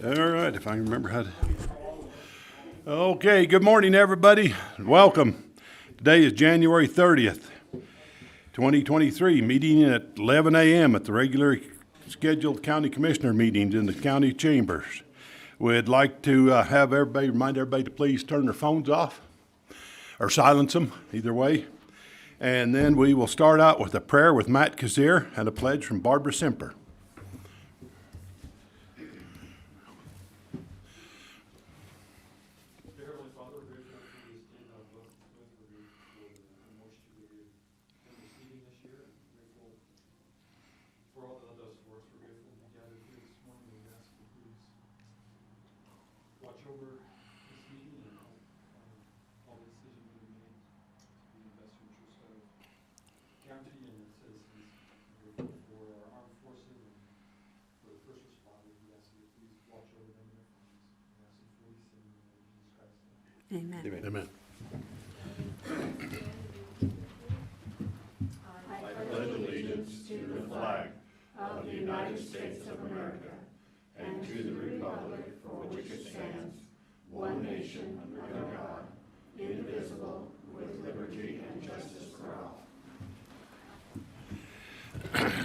All right, if I can remember how to. Okay, good morning, everybody. Welcome. Today is January 30th, 2023, meeting at 11 a.m. at the regularly scheduled county commissioner meetings in the county chambers. We'd like to remind everybody to please turn their phones off or silence them, either way. And then we will start out with a prayer with Matt Kazir and a pledge from Barbara Semper. Amen. Amen. I pledge allegiance to the flag of the United States of America and to the republic for which it stands, one nation under God, indivisible, with liberty and justice for all.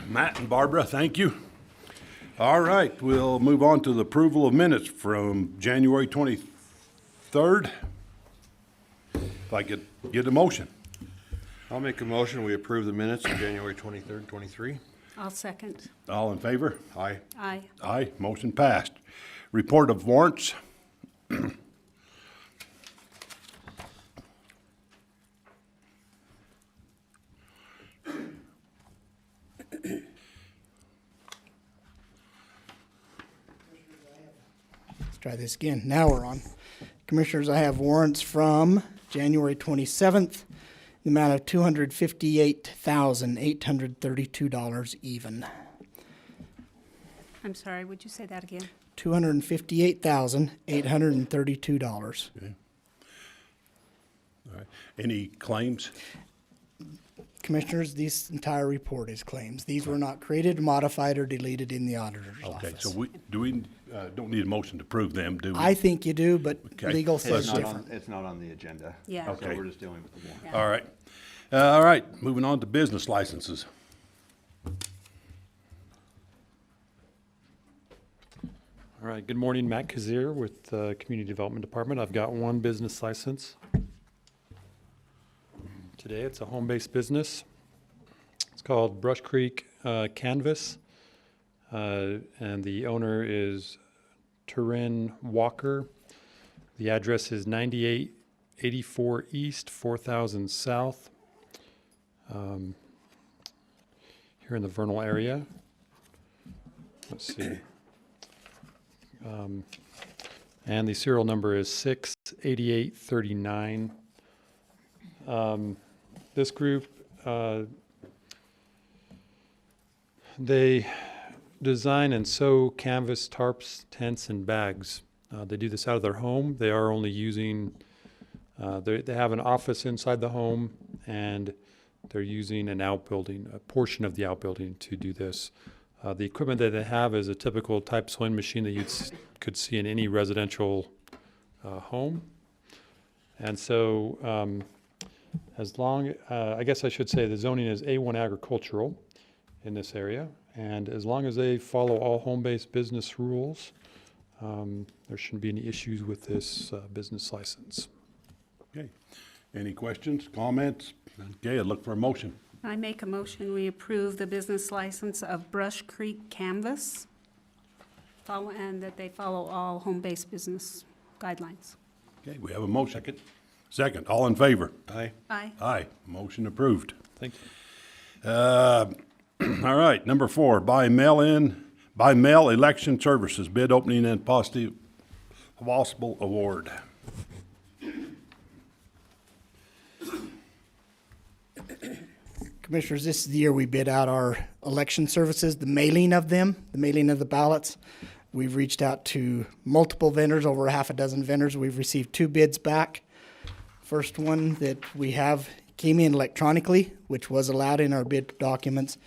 Matt and Barbara, thank you. All right, we'll move on to the approval of minutes from January 23rd. If I could get a motion. I'll make a motion, we approve the minutes of January 23rd, 23. I'll second. All in favor? Aye. Aye. Aye, motion passed. Report of warrants. Let's try this again. Now we're on. Commissioners, I have warrants from January 27th, the amount of $258,832 even. I'm sorry, would you say that again? $258,832. Okay. All right. Any claims? Commissioners, this entire report is claims. These were not created, modified, or deleted in the auditor's Okay, office. so we don't need a motion to approve them, do we? I think you do, but Okay. legal says It's not different. it's not on the agenda. Yeah. So Okay. we're just dealing with the warrant. Yeah. All right, moving on to business licenses. All right, good morning, Matt Kazir with the Community Development Department. I've got one business license. Today, it's a home-based business. It's called Brush Creek Canvas, and the owner is Turin Walker. The address is 9884 East, 4000 South, here in the Vernal area. Let's see. And the serial number is 68839. This group, they design and sew canvas tarps, tents, and bags. They do this out of their home. They are only using, they have an office inside the home, and they're using an outbuilding, a portion of the outbuilding to do this. The equipment that they have is a typical type sewing machine that you could see in any residential home. And so as long, I guess I should say the zoning is A1 agricultural in this area. And as long as they follow all home-based business rules, there shouldn't be any issues with this business license. Okay, any questions, comments? Okay, I'd look for a motion. I make a motion, we approve the business license of Brush Creek Canvas, and that they follow all home-based business guidelines. Okay, we have a motion. Second, all in favor? Aye. Aye. Aye, motion approved. Thank you. All right, number 4, by mail election services, bid opening and possible award. Commissioners, this is the year we bid out our election services, the mailing of them, the mailing of the ballots. We've reached out to multiple vendors, over a half a dozen vendors. We've received 2 bids back. First one that we have came in electronically, which was allowed in our bid documents,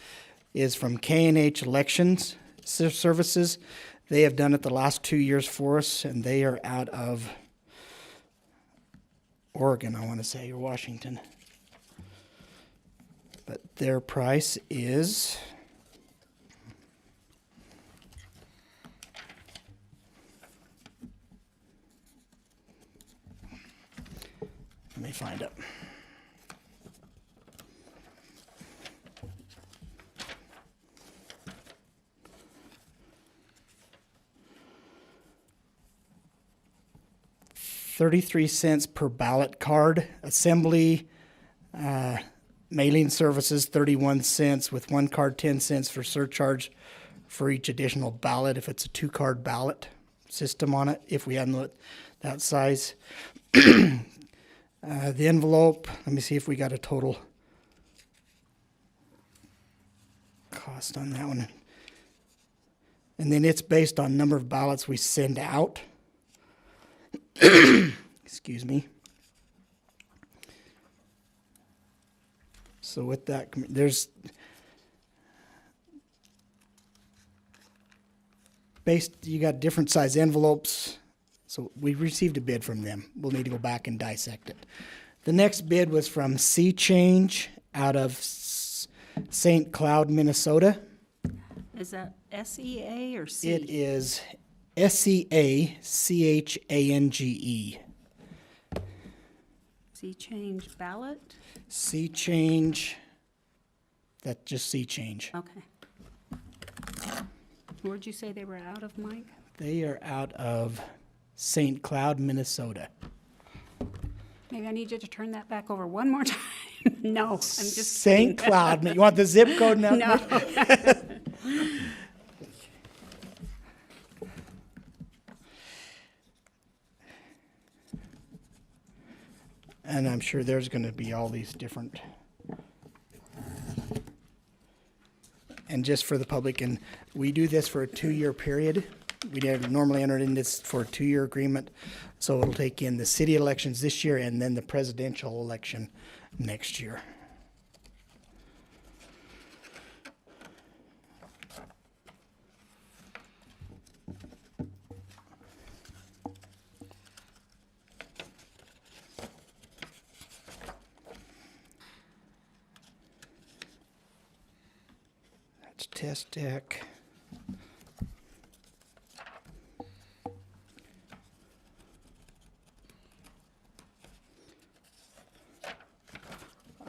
is from K&H Elections Services. They have done it the last 2 years for us, and they are out of Oregon, I want to say, or Washington. But their price is let me find it. $0.33 per ballot card. Assembly, mailing services, 31 cents, with one card, 10 cents for surcharge for each additional ballot if it's a 2-card ballot system on it, if we hadn't that size. The envelope, let me see if we got a total cost on that one. And then it's based on number of ballots we send out. Excuse me. So with that, there's you got different size envelopes. So we received a bid from them. We'll need to go back and dissect it. The next bid was from Sea Change out of St. Cloud, Minnesota. Is that SEA or C? It is SEACHANGE. Sea Change ballot? Sea Change, that's just Sea Change. Okay. Where'd you say they were out of, Mike? They are out of St. Cloud, Minnesota. Maybe I need you to turn that back over one more time. No, I'm just St. kidding. Cloud, you want the zip code now? No. And I'm sure there's going to be all these different. And just for the public, and we do this for a 2-year period. We normally enter in this for a 2-year agreement. So it'll take in the city elections this year and then the presidential election next year. That's test deck.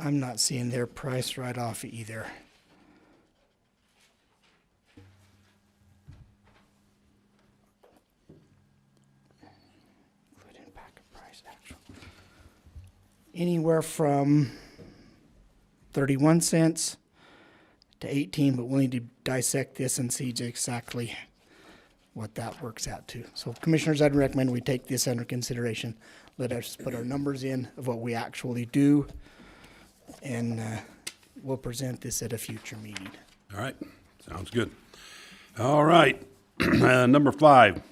I'm not seeing their price right off either. Including packet price actual. Anywhere from 31 cents to 18, but we'll need to dissect this and see exactly what that works out to. So commissioners, I'd recommend we take this under consideration. Let us put our numbers in of what we actually do, and we'll present this at a future meeting. All right, sounds good. All right, number 5,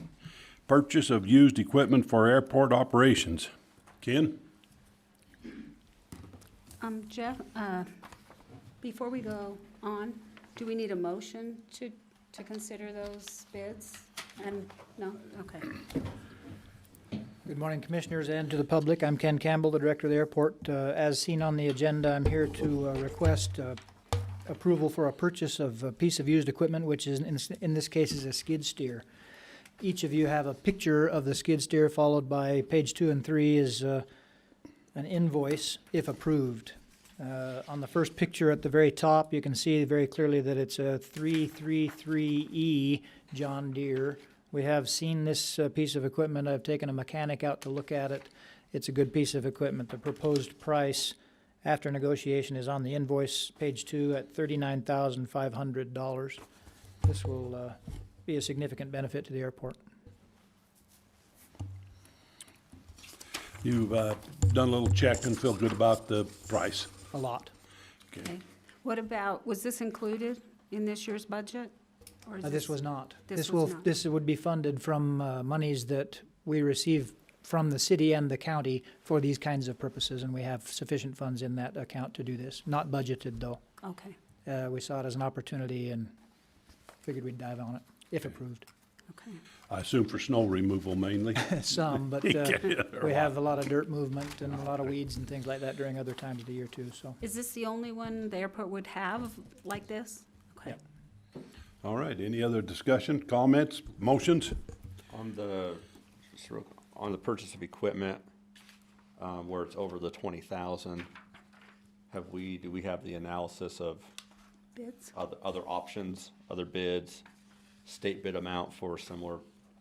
purchase of used equipment for airport operations. Ken? Jeff, before we go on, do we need a motion to consider those bids? And, no? Okay. Good morning, Commissioners, and to the public. I'm Ken Campbell, the Director of the Airport. As seen on the agenda, I'm here to request approval for a purchase of a piece of used equipment, which is, in this case, is a skid steer. Each of you have a picture of the skid steer, followed by page 2 and 3 is an invoice, if approved. On the first picture at the very top, you can see very clearly that it's a 333E John Deere. We have seen this piece of equipment. I've taken a mechanic out to look at it. It's a good piece of equipment. The proposed price after negotiation is on the invoice, page 2, at $39,500. This will be a significant benefit to the airport. You've done a little check and feel good about the price. A lot. Okay. What about, was this included in this year's budget? Or is This was not. This was not. This would be funded from monies that we receive from the city and the county for these kinds of purposes, and we have sufficient funds in that account to do this. Not budgeted, though. Okay, We saw it as an opportunity and figured we'd dive on it, if approved. Okay. I assume for snow removal mainly. Some, but Yeah, we have a lot of dirt movement and a lot of weeds and things like that during other times of the year too, so. Is this the only one the airport would have like this? Okay. Yep. All right, any other discussion, comments, motions? On the, on the purchase of equipment, where it's over the 20,000, do we have the analysis of Bids? other options, other bids, state bid amount for similar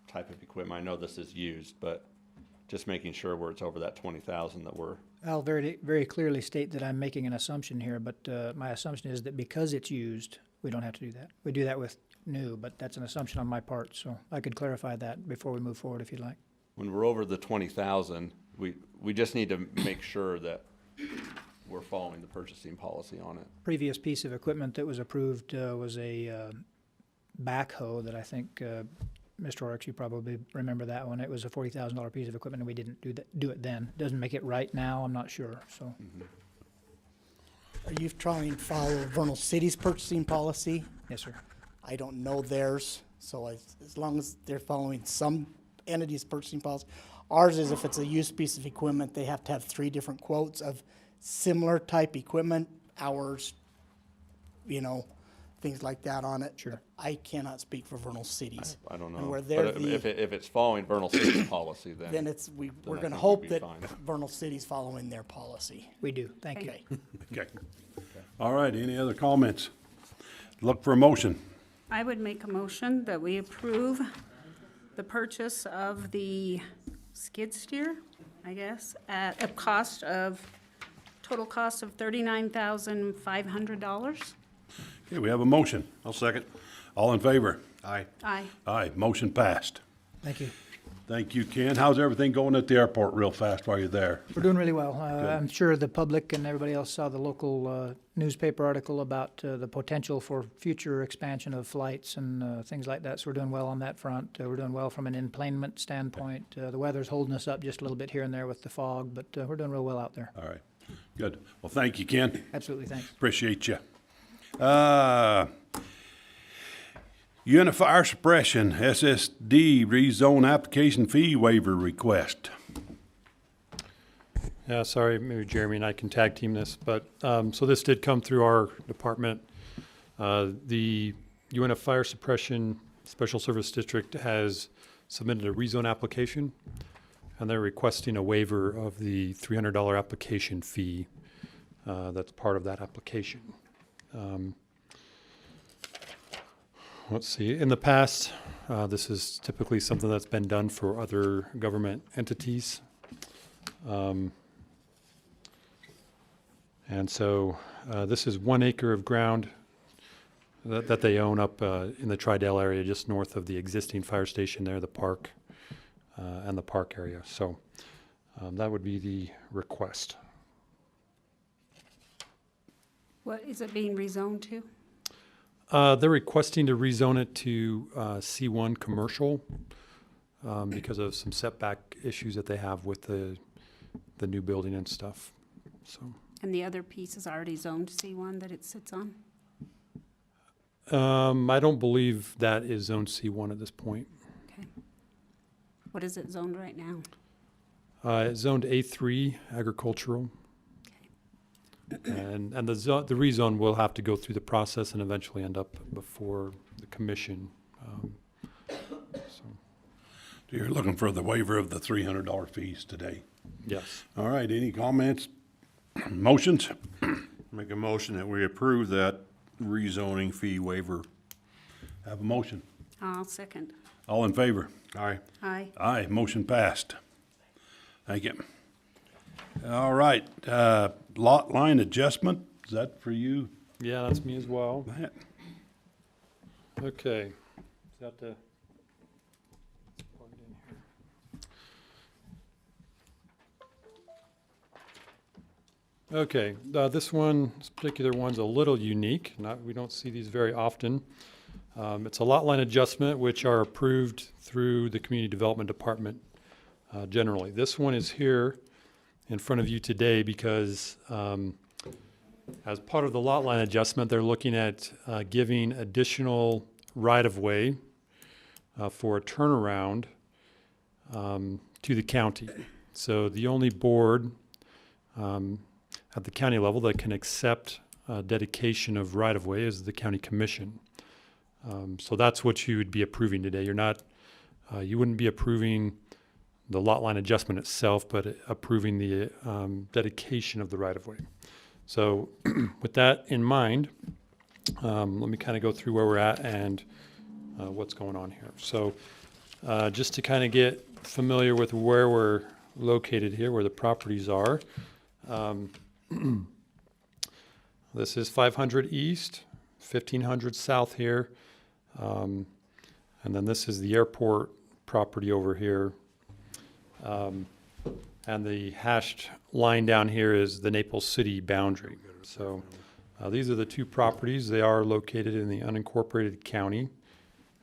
type of equipment? I know this is used, but just making sure where it's over that 20,000 that we're, I'll very, very clearly state that I'm making an assumption here, but my assumption is that because it's used, we don't have to do that. We do that with new, but that's an assumption on my part, so I could clarify that before we move forward if you'd like. when we're over the 20,000, we just need to make sure that we're following the purchasing policy on it. Previous piece of equipment that was approved was a backhoe that I think, Mr. Oryx, you probably remember that one. It was a $40,000 piece of equipment, and we didn't do it then. Doesn't make it right now, I'm not sure, so. Are you trying to follow Vernal City's purchasing policy? Yes, sir. I don't know theirs, so as long as they're following some entity's purchasing policy. Ours is if it's a used piece of equipment, they have to have 3 different quotes of similar type equipment, hours, things like that on it. Sure. I cannot speak for Vernal Cities. I don't And know. where they're But if it's following Vernal City's policy, Then then it's, we're I gonna think we'll hope be that fine. Vernal City's following their policy. We do, thank you. Okay. Okay. All right, any other comments? Look for a motion. I would make a motion that we approve the purchase of the skid steer, I guess, at a total cost of $39,500. Okay, we have a motion. I'll second. All in favor? Aye. Aye. Aye, motion passed. Thank you. Thank you, Ken. How's everything going at the airport real fast while you're there? We're doing really well. I'm sure the public and everybody else saw the local newspaper article about the potential for future expansion of flights and things like that. So we're doing well on that front. We're doing well from an enplanement standpoint. The weather's holding us up just a little bit here and there with the fog, but we're doing real well out there. All right, good. Well, thank you, Ken. Absolutely, thanks. Appreciate you. Uintah Fire Suppression, SSD rezone application fee waiver request. Yeah, sorry, maybe Jeremy and I can tag team this, but, so this did come through our department. The Uintah Fire Suppression Special Service District has submitted a rezone application, and they're requesting a waiver of the $300 application fee. That's part of that application. Let's see, in the past, this is typically something that's been done for other government entities. And so this is 1 acre of ground that they own up in the Tridale area, just north of the existing fire station there, the park, and the park area. So that would be the request. What is it being rezoned to? They're requesting to rezone it to C1 commercial because of some setback issues that they have with the new building and stuff. So And the other piece is already zoned C1 that it sits on? I don't believe that is zone C1 at this point. Okay. What is it zoned right now? It's zoned A3 agricultural. And the rezone will have to go through the process and eventually end up before the commission. So, You're looking for the waiver of the $300 fees today. yes. All right, any comments, motions? Make a motion that we approve that rezoning fee waiver. Have a motion. I'll second. All in favor? Aye. Aye. Aye, motion passed. Thank you. All right, lot line adjustment, is that for you, Yeah, that's me as well. Matt? Okay. Is that the plug it in here? Okay, this particular one's a little unique. We don't see these very often. It's a lot line adjustment, which are approved through the Community Development Department generally. This one is here in front of you today because as part of the lot line adjustment, they're looking at giving additional right-of-way for a turnaround to the county. So the only board at the county level that can accept dedication of right-of-way is the county commission. So that's what you would be approving today. You're not, you wouldn't be approving the lot line adjustment itself, but approving the dedication of the right-of-way. So with that in mind, let me kind of go through where we're at and what's going on here. So just to kind of get familiar with where we're located here, where the properties are. This is 500 east, 1500 south here. And then this is the airport property over here. And the hashed line down here is the Naples City boundary. So these are the two properties. They are located in the unincorporated county.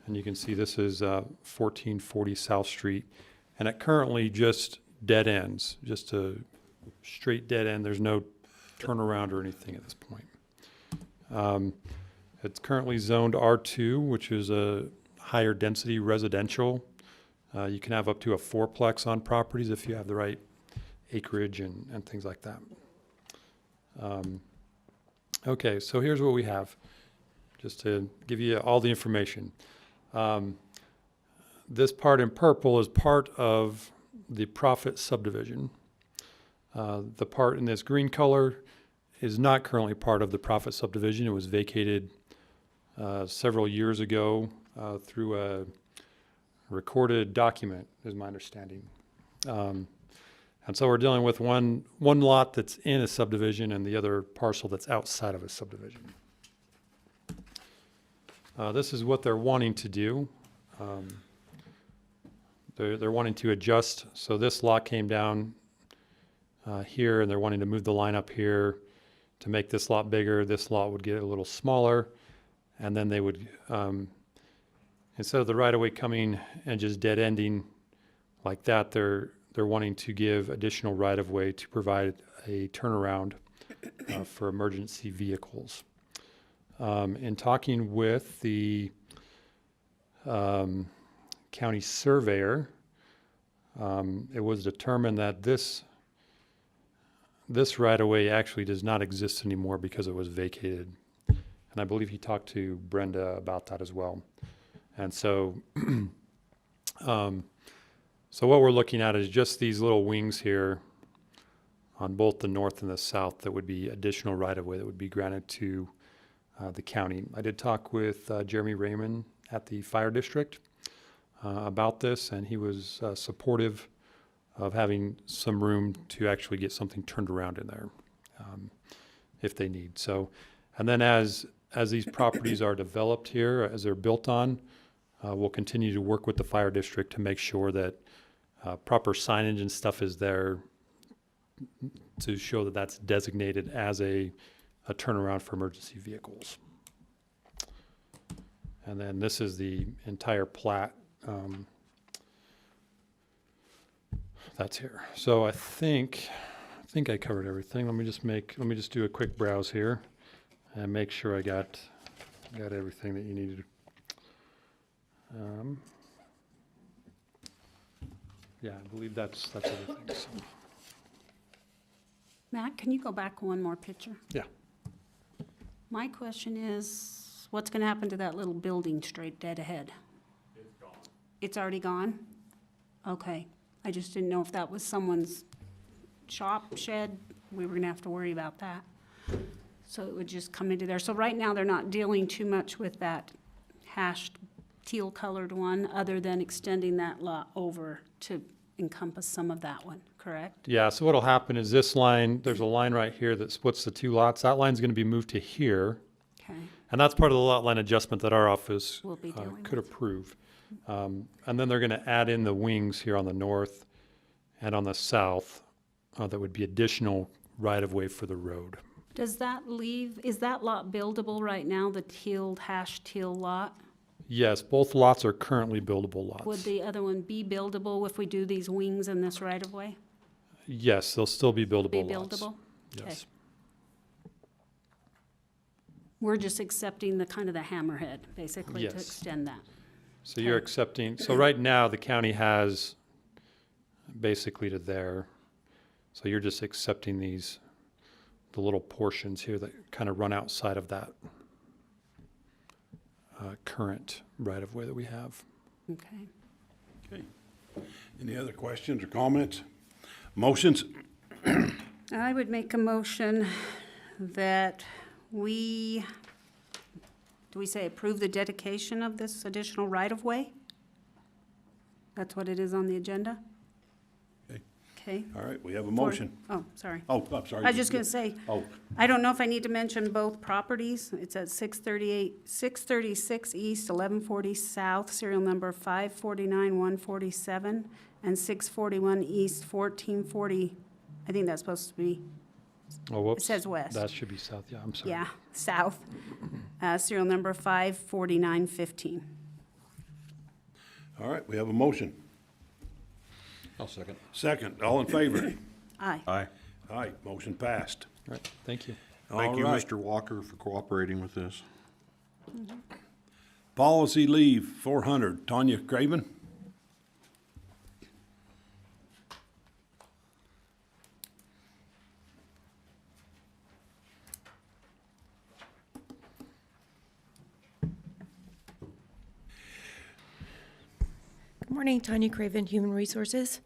And you can see this is 1440 South Street. And it currently just dead ends, just a straight dead end. There's no turnaround or anything at this point. It's currently zoned R2, which is a higher density residential. You can have up to a fourplex on properties if you have the right acreage and things like that. Okay, so here's what we have, just to give you all the information. This part in purple is part of the profit subdivision. The part in this green color is not currently part of the profit subdivision. It was vacated several years ago through a recorded document, is my understanding. And so we're dealing with one lot that's in a subdivision and the other parcel that's outside of a subdivision. This is what they're wanting to do. They're wanting to adjust. So this lot came down here, and they're wanting to move the line up here to make this lot bigger. This lot would get a little smaller, and then they would, instead of the right-of-way coming and just dead ending like that, they're wanting to give additional right-of-way to provide a turnaround for emergency vehicles. In talking with the county surveyor, it was determined that this right-of-way actually does not exist anymore because it was vacated. And I believe he talked to Brenda about that as well. And so, so what we're looking at is just these little wings here on both the north and the south that would be additional right-of-way that would be granted to the county. I did talk with Jeremy Raymond at the fire district about this, and he was supportive of having some room to actually get something turned around in there if they need. So, and then as these properties are developed here, as they're built on, we'll continue to work with the fire district to make sure that proper signage and stuff is there to show that that's designated as a turnaround for emergency vehicles. And then this is the entire plat that's here. So I think I covered everything. Let me just do a quick browse here and make sure I got everything that you needed. Yeah, I believe that's everything. So. Matt, can you go back one more picture? Yeah. My question is, what's going to happen to that little building straight dead ahead? It's gone. It's already gone? Okay. I just didn't know if that was someone's shop, shed. We were going to have to worry about that. So it would just come into there. So right now, they're not dealing too much with that hashed teal-colored one, other than extending that lot over to encompass some of that one, correct? Yeah, so what'll happen is this line, there's a line right here that splits the two lots. That line's going to be moved to here. Okay. And that's part of the lot line adjustment that our office We'll be dealing could with. approve. And then they're going to add in the wings here on the north and on the south. That would be additional right-of-way for the road. Does that leave, is that lot buildable right now, the hashed teal lot? Yes, both lots are currently buildable lots. Would the other one be buildable if we do these wings in this right-of-way? Yes, they'll still be buildable Be lots. buildable? Okay. Yes. We're just accepting the kind of the hammerhead, basically, to Yes. extend that. So you're accepting, so right now, the county has basically to there. So you're just accepting these, the little portions here that kind of run outside of that current right-of-way that we have. Okay. Okay. Any other questions or comments? Motions? I would make a motion that do we say approve the dedication of this additional right-of-way? That's what it is on the agenda? Okay. Okay. All right, we have a For- motion. Oh, sorry. Oh, I'm sorry. I was just gonna say, Oh, I don't know if I need to mention both properties. It's at 636 East, 1140 South, serial number 549-147, and 641 East, 1440. I think that's supposed to be, Oh, whoops. says west. That should be south, yeah, I'm sorry. yeah, south, serial number 54915. all right, we have a motion. I'll second. Second, all in favor? Aye. Aye. Aye, motion passed. All right, thank you. Thank you, All right. Mr. Walker, for cooperating with this. Policy leave, 400, Tanya Craven. Good morning, Tanya Craven, Human Resources.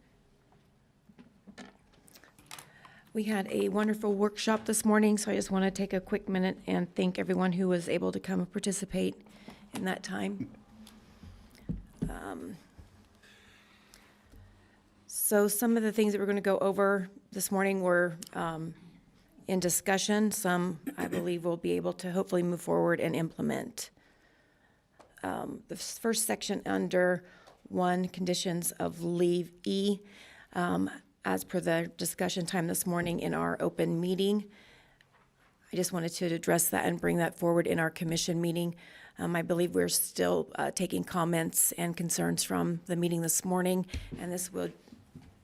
We had a wonderful workshop this morning, so I just want to take a quick minute and thank everyone who was able to come and participate in that time. So some of the things that we're going to go over this morning were in discussion. Some, I believe, we'll be able to hopefully move forward and implement. The first section under 1, conditions of leave E, as per the discussion time this morning in our open meeting. I just wanted to address that and bring that forward in our commission meeting. I believe we're still taking comments and concerns from the meeting this morning, and this would,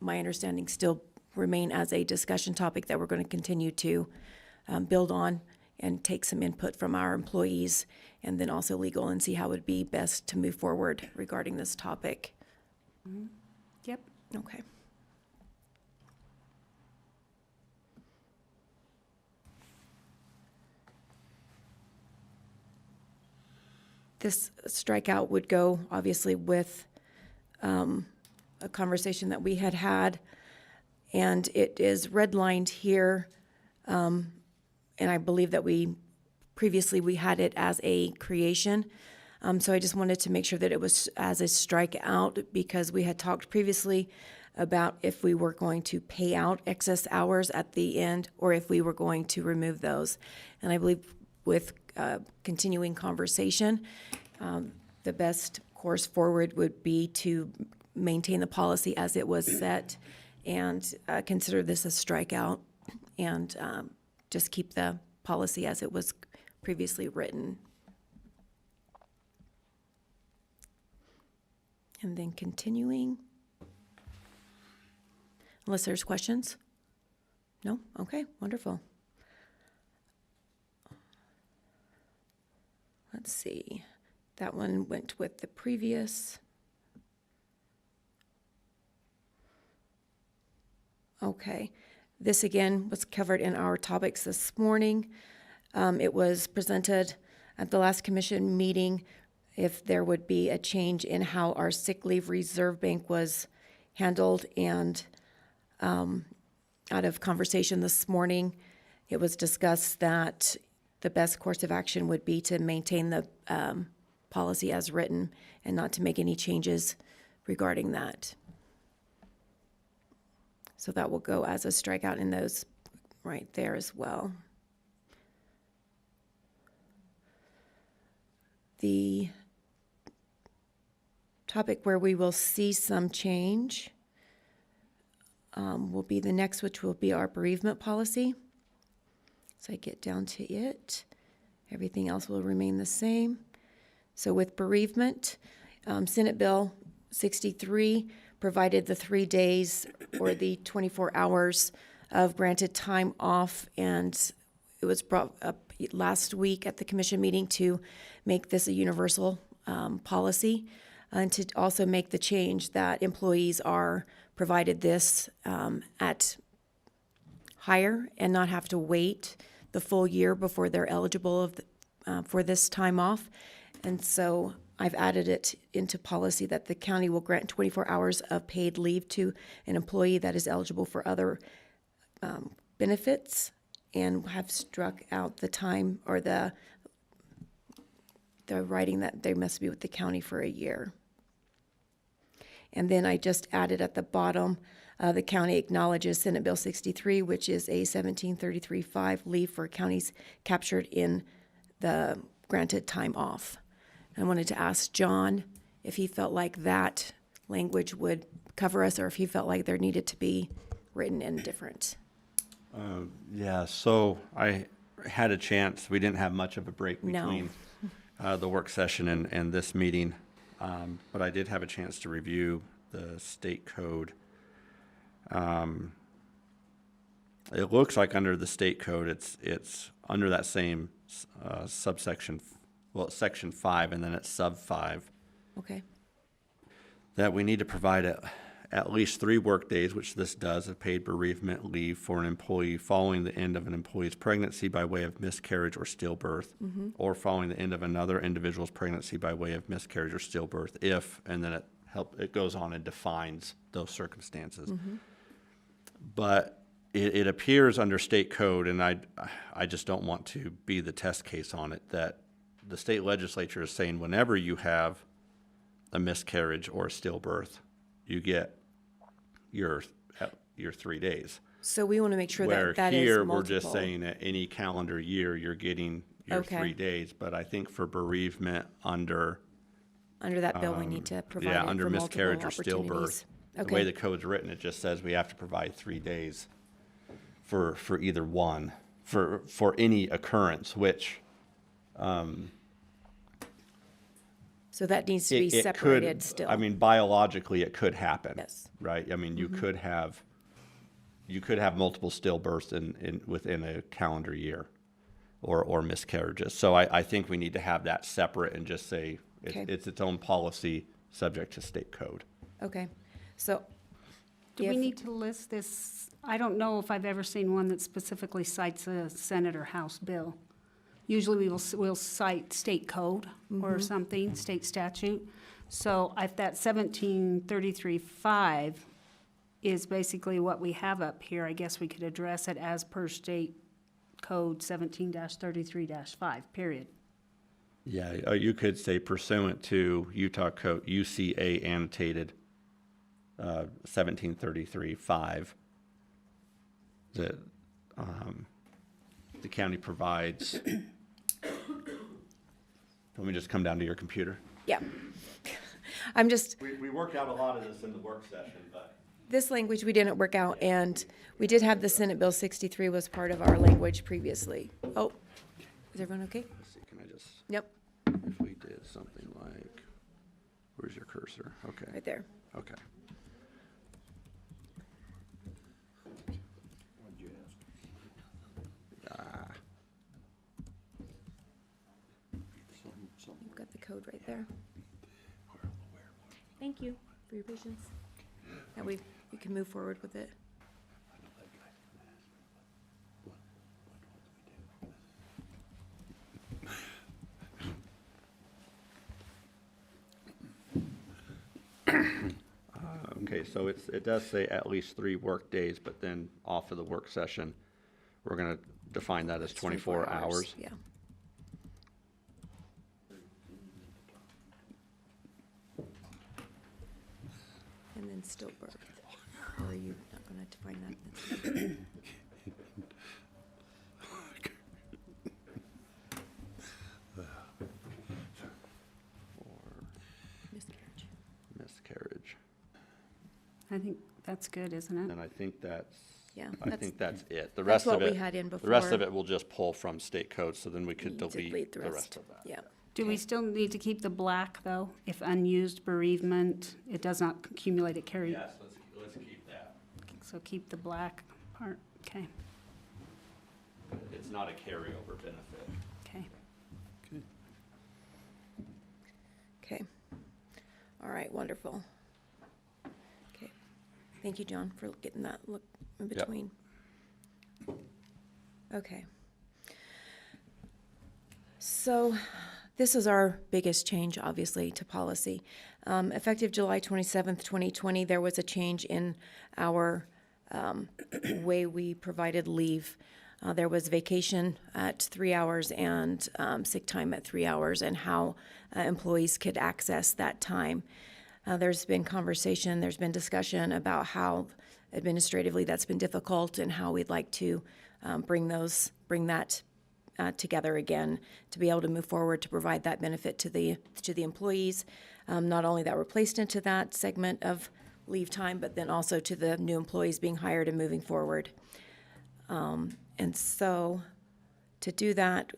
my understanding, still remain as a discussion topic that we're going to continue to build on and take some input from our employees and then also legal and see how it would be best to move forward regarding this topic. Yep. Okay. This strikeout would go obviously with a conversation that we had had, and it is redlined here. And I believe that we had it as a creation. So I just wanted to make sure that it was as a strikeout because we had talked previously about if we were going to pay out excess hours at the end or if we were going to remove those. And I believe with continuing conversation, the best course forward would be to maintain the policy as it was set and consider this a strikeout and just keep the policy as it was previously written. And then continuing. Unless there's questions? No? Okay, wonderful. Let's see. That one went with the previous. Okay. This again was covered in our topics this morning. It was presented at the last commission meeting if there would be a change in how our sick leave reserve bank was handled. And out of conversation this morning, it was discussed that the best course of action would be to maintain the policy as written and not to make any changes regarding that. So that will go as a strikeout in those right there as well. The topic where we will see some change will be the next, which will be our bereavement policy. So I get down to it. Everything else will remain the same. So with bereavement, Senate Bill 63 provided the 3 days or the 24 hours of granted time off, and it was brought up last week at the commission meeting to make this a universal policy. and to also make the change that employees are provided this at hire and not have to wait the full year before they're eligible for this time off. And so I've added it into policy that the county will grant 24 hours of paid leave to an employee that is eligible for other benefits, and have struck out the time or the writing that they must be with the county for a year. And then I just added at the bottom, the county acknowledges Senate Bill 63, which is a 1733-5 leave for counties captured in the granted time off. I wanted to ask John if he felt like that language would cover us, or if he felt like there needed to be written in different. Yeah, so I had a chance, we didn't have much of a break No. between the work session and this meeting, but I did have a chance to review the state code. It looks like under the state code, it's under that same subsection, well, it's section 5, and then it's sub 5, Okay. that we need to provide at least 3 work days, which this does, of paid bereavement leave for an employee following the end of an employee's pregnancy by way of miscarriage or stillbirth, or following the end of another individual's pregnancy by way of miscarriage or stillbirth, if, and then it goes on and defines those circumstances. But it appears under state code, and I just don't want to be the test case on it, that the state legislature is saying whenever you have a miscarriage or a stillbirth, you get your 3 days. So we want to make sure Where that that is here, multiple. we're just saying that any calendar year, you're getting your Okay. 3 days. But I think for bereavement under, Under that bill, we need to provide yeah, it under for multiple miscarriage or stillbirth, opportunities. the way Okay. the code's written, it just says we have to provide 3 days for either one, for any occurrence, which So that needs to be it could, separated still. I mean, biologically, it could happen. Yes. Right? I mean, you could have multiple stillbirths within a calendar year, or miscarriages. So I think we need to have that separate and just say Okay. it's its own policy subject to state code. Okay, so. Do we if- need to list this? I don't know if I've ever seen one that specifically cites a Senate or House bill. Usually we'll cite state code or something, state statute. So if that 1733-5 is basically what we have up here, I guess we could address it as per state code 17-33-5, period. Yeah, you could say pursuant to Utah Code UCA annotated 1733-5, that the county provides. Let me just come down to your computer. Yeah. I'm just, We worked out a lot of this in the work session, but. this language we didn't work out, and we did have the Senate Bill 63 was part of our language previously. Oh, is everyone okay? Let's see, can I just, Yep, if we did something like, where's your cursor? Okay, right there. okay. Ah, You've got the code right there. Thank you for your patience. Now we can move forward with it. Okay, so it does say at least 3 work days, but then off of the work session, we're gonna define that as 24 hours. Yeah. And then stillbirth. Or are you not going to define that? Miscarriage. Miscarriage. I think that's good, isn't it? And I think that's, Yeah, I that's- think that's it. The that's rest of what we it, had in the rest of before. it we'll just pull from state code, so then we could You delete the rest of that. Yeah. Do we still need to keep the black, though? If unused bereavement, it does not accumulate, it carry, Yes, let's keep that. so keep the black part, okay, It's not a carryover benefit. okay. Okay. All right, wonderful. Okay. Thank you, John, for getting that look in Yep. between. Okay. So this is our biggest change, obviously, to policy. Effective July 27th, 2020, there was a change in our way we provided leave. There was vacation at 3 hours and sick time at 3 hours, and how employees could access that time. There's been conversation, there's been discussion about how administratively that's been difficult, and how we'd like to bring that together again to be able to move forward to provide that benefit to the employees, not only that were placed into that segment of leave time, but then also to the new employees being hired and moving forward. And so to do that,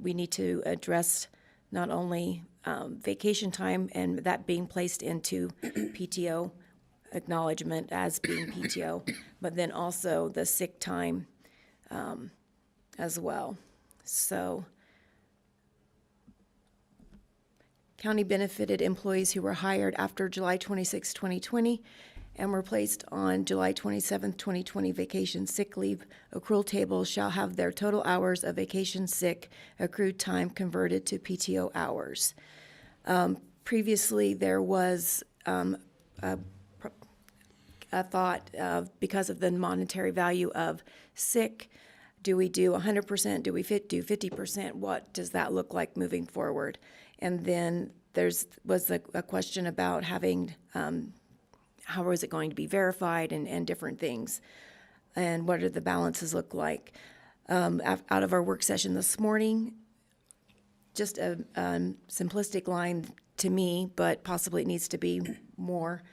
we need to address not only vacation time and that being placed into PTO acknowledgement as being PTO, but then also the sick time as well. So county benefited employees who were hired after July 26, 2020, and were placed on July 27, 2020 vacation sick leave accrual tables shall have their total hours of vacation sick accrued time converted to PTO hours. Previously, there was a thought of, because of the monetary value of sick, do we do 100%? Do we do 50%? What does that look like moving forward? And then was a question about having, how is it going to be verified, and different things, and what do the balances look like? Out of our work session this morning, just a simplistic line to me, but possibly it needs to be more.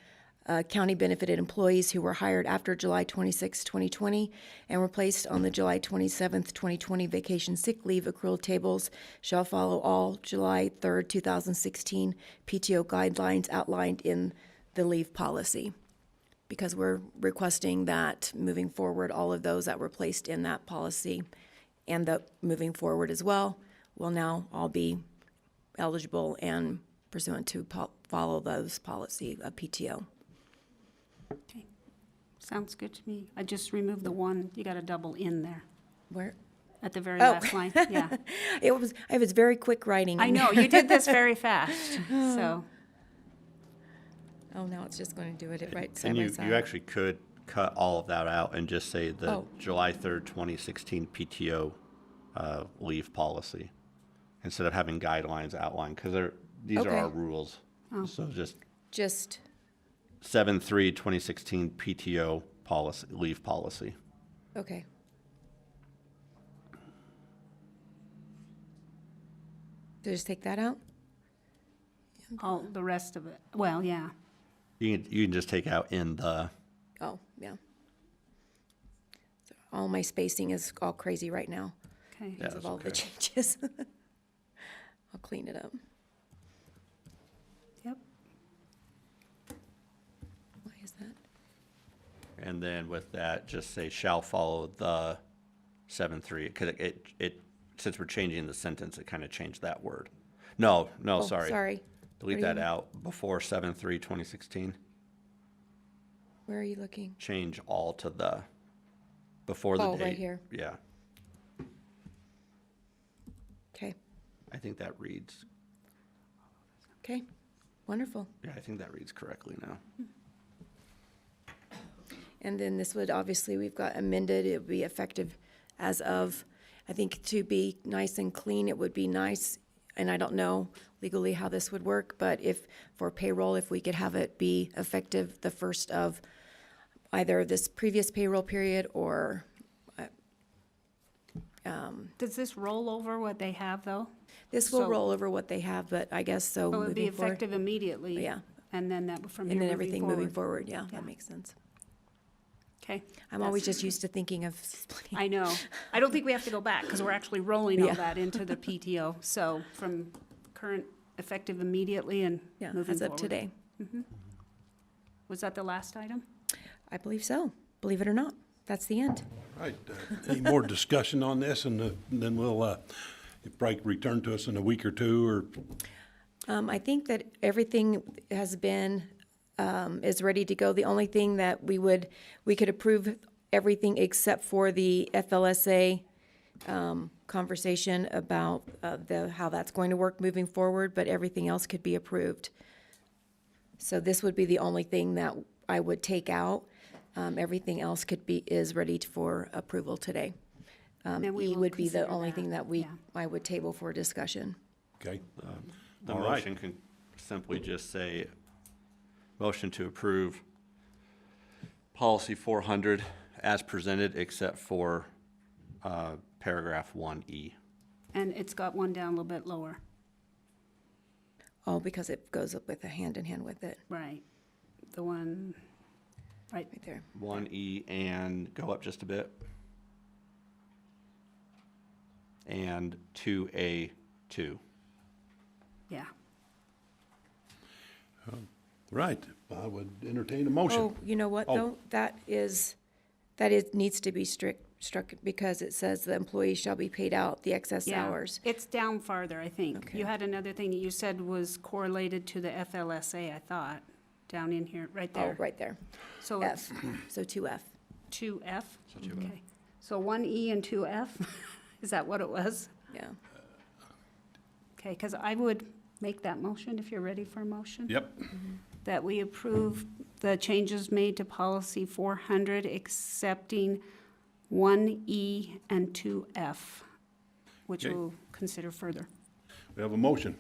County benefited employees who were hired after July 26, 2020, and were placed on the July 27, 2020 vacation sick leave accrual tables shall follow all July 3, 2016 PTO guidelines outlined in the leave policy, because we're requesting that moving forward, all of those that were placed in that policy and the moving forward as well will now all be eligible and pursuant to follow those policy of PTO. Okay. Sounds good to me. I just removed the one, you got a double in there, Where? at the very Oh. last line, yeah. It was very quick writing. I know, you did this very fast, so. Oh, now it's just going to do it right side And by you side. actually could cut all of that out and just say the Oh. July 3rd, 2016 PTO leave policy, instead of having guidelines outlined, because these are Okay. our rules. So just Just, 7/3/2016 PTO policy, leave policy. okay. So just take that out? All the rest of it, well, yeah. You can just take out in the, Oh, yeah. So all my spacing is all crazy right now Okay. Yeah. because of that's all the okay. changes. I'll clean it up. Yep. Why is that? and then with that, just say shall follow the 7/3, because it, since we're changing the sentence, it kind of changed that word. No, Oh, sorry. Sorry. Delete Are that you- out, before 7/3/2016. Where are you looking? Change all to the, before the Oh, date. right here. Yeah, Okay, I think that reads, okay, wonderful. yeah, I think that reads correctly now. And then this would, obviously, we've got amended, it would be effective as of, I think to be nice and clean, it would be nice, and I don't know legally how this would work, but if, for payroll, if we could have it be effective the first of either this previous payroll period or, Does this roll over what they have, though? this will So- roll over what they have, but I guess so So it would be moving forward. effective immediately? Yeah. And then that, from here And then moving everything forward? moving forward, yeah, Yeah. that makes sense. Okay. I'm always just used to thinking of splitting. I know. I don't think we have to go back, because we're actually rolling all Yeah. that into the PTO. So from current, effective immediately and Yeah, moving as of forward. today. Was that the last item? I believe so, believe it or not. That's the end. All right, any more discussion on this, and then we'll, it probably return to us in a week or two, or I think that everything has been, is ready to go. The only thing that we could approve everything except for the FLSA conversation about how that's going to work moving forward, but everything else could be approved. So this would be the only thing that I would take out. Everything else is ready for approval today. Then we E will would be the consider only that, thing that yeah. I would table for discussion. Okay, The All right. motion can simply just say, motion to approve policy 400 as presented, except for paragraph 1E. And it's got one down a little bit lower. Oh, because it goes up with hand in hand with it, Right. The one, right, right there. 1E and go up just a bit. And 2A2. yeah. right. I would entertain a motion. Oh, you know what, Oh. though? That needs to be struck because it says the employee shall be paid out the excess Yeah. hours. It's down farther, I think. Okay. You had another thing that you said was correlated to the FLSA, I thought, down in here, right Oh, there. right there. So it's F, so 2F. 2F? Okay. So 1E and 2F, is that what it was? Yeah. Okay, because I would make that motion if you're ready for a motion. Yep, That we approve the changes made to policy 400, accepting 1E and 2F, which Okay. we'll consider further. we have a motion.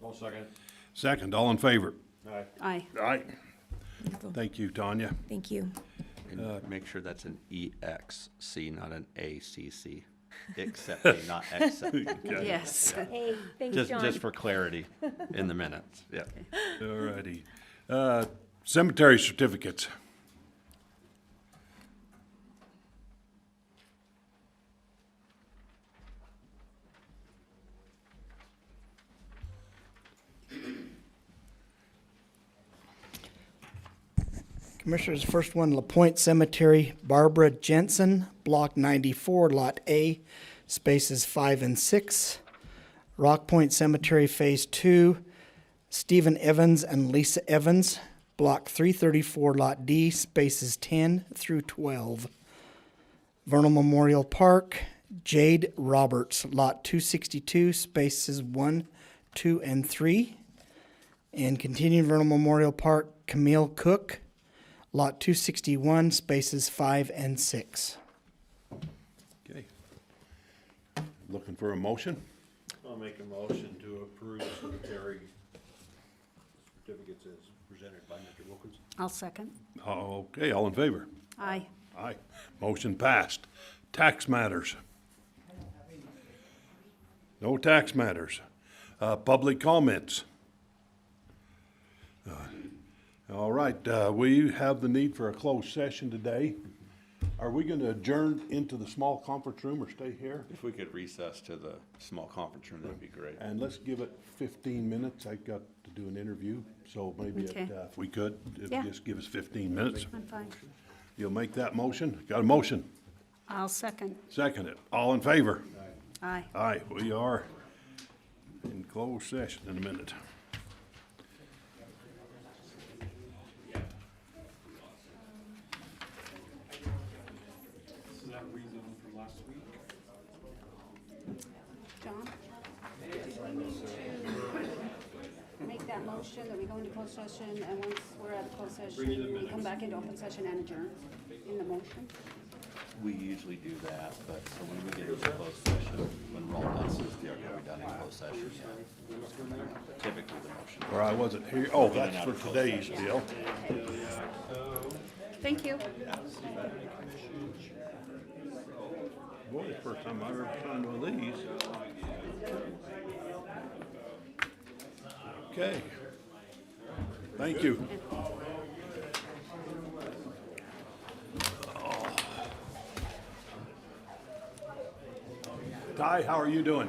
I'll second. Second, all in favor? Aye. Aye. Thank you, Tanya. Thank you. And make sure that's an EXC, not an ACC. Accepting, not accepting. Yes. Hey, thanks, Just for clarity in the minutes, yeah. All righty. Cemetery certificates. Commissioners, first one, LaPointe Cemetery, Barbara Jensen, Block 94, Lot A, spaces 5 and 6. Rock Point Cemetery, Phase 2, Stephen Evans and Lisa Evans, Block 334, Lot D, spaces 10 through 12. Vernal Memorial Park, Jade Roberts, Lot 262, spaces 1, 2, and 3. And continuing Vernal Memorial Park, Camille Cook, Lot 261, spaces 5 and 6. Okay. Looking for a motion? I'll make a motion to approve cemetery certificates as presented by Mr. Wilkins. I'll second. Okay, all in favor? Aye. Aye. Motion passed. Tax matters. No tax matters. Public comments. All right, we have the need for a closed session today. Are we going to adjourn into the small conference room or stay here? If we could recess to the small conference room, that'd be great. And let's give it 15 minutes. I've got to do an interview, so maybe Okay. if we could, Yeah. just give us 15 minutes. I'm fine. You'll make that motion? Got a motion? I'll second. Second it. All in favor? Aye. Aye, we are in closed session in a minute. John? Make that motion that we go into closed session, and once we're out of closed session, we come back into open session and adjourn in the motion. We usually do that, but so when we get into closed session, when we're all done, since they are going to be done in closed session, typically the motion. Or I wasn't here. Oh, that's for today's deal. Thank you. Boy, the first time I ever signed one of these. Okay. Thank you. Ty, how are you doing?